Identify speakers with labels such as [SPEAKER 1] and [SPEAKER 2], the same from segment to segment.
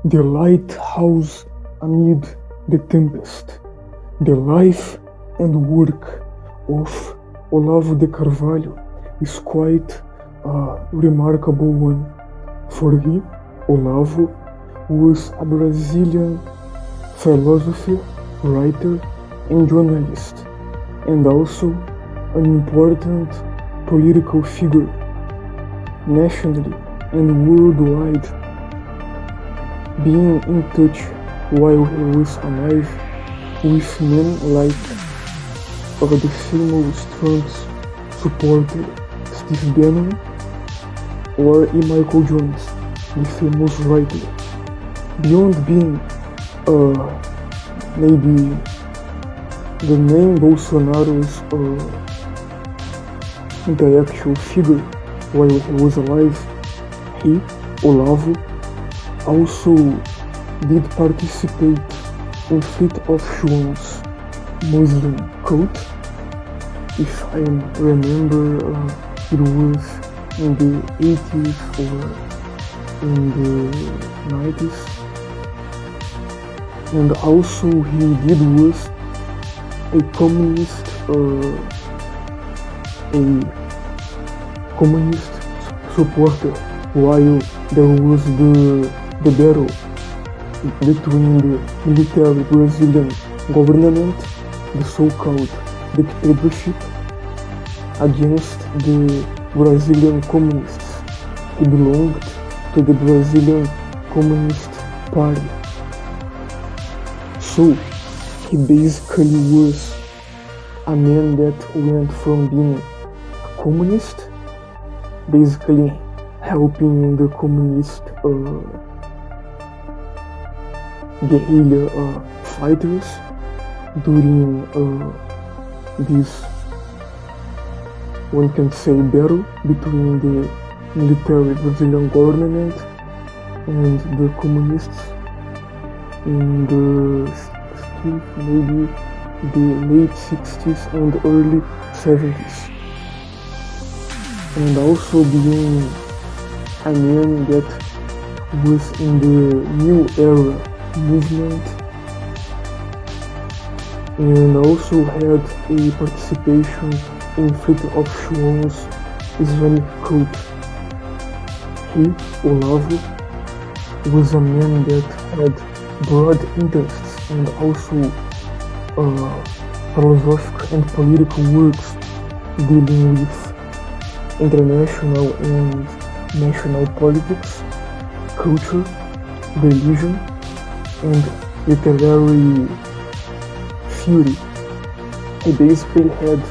[SPEAKER 1] The Lighthouse amid the Tempest. The life and work of Olavo de Carvalho is quite a remarkable one, for he, Olavo, was a Brazilian philosopher, writer, and journalist, and also an important political figure, nationally and worldwide, being in touch while he was alive with men like the famous Trump's supporter Steve Bannon or Michael Jones, the famous writer. Beyond being maybe the main Bolsonaro's intellectual figure while he was alive, he, Olavo, also did participate in Fleet of Schwann's Muslim cult. If I remember, it was in the 80s or in the 90s. And also he did was a communist supporter while there was the battle between the military Brazilian government, the so-called dictatorship, against the Brazilian communists. He belonged to the Brazilian Communist Party. So he basically was a man that went from being a communist, basically helping the communist guerrilla fighters during this, one can say, battle between the military Brazilian government and the communists in the maybe the late 60s and early 70s, and also being a man that was in the New Era movement, and also had a participation in Fleet of Schwann's Islamic cult. He, Olavo, was a man that had broad interests and also philosophical and political works dealing with international and national politics, culture, religion, and literary theory. He basically had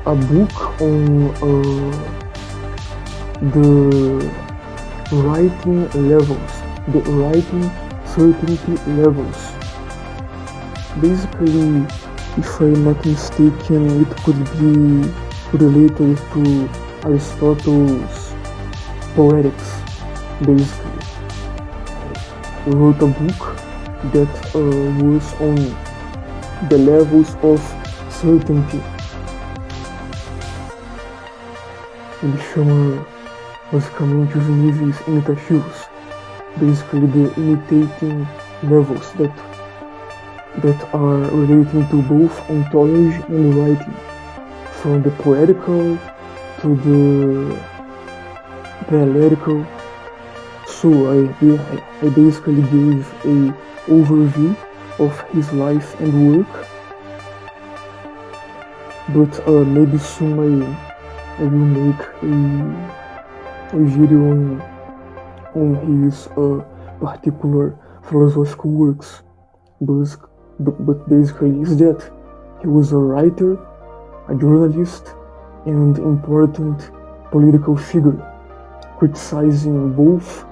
[SPEAKER 1] a book on the writing levels, the writing certainty levels. Basically, if I'm not mistaken, it could be related to Aristotle's Poetics. Basically, he wrote a book that was on the levels of certainty. Ele chama basicamente os níveis imitativos, basically the imitating levels that are relating to both ontology and writing, from the poetical to the dialectical. So I basically gave a overview of his life and work, but maybe soon I will make a video on his particular philosophical works. But basically is that he was a writer, a journalist, and important political figure, criticizing both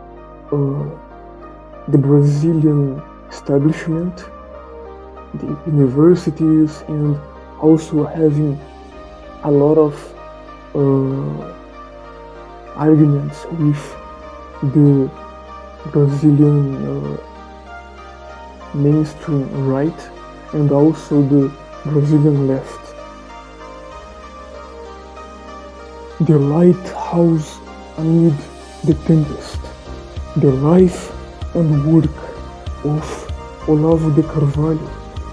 [SPEAKER 1] the Brazilian establishment, the universities, and also having a lot of arguments with the Brazilian mainstream right and also the Brazilian left. The Lighthouse amid the Tempest. The life and work of Olavo de Carvalho.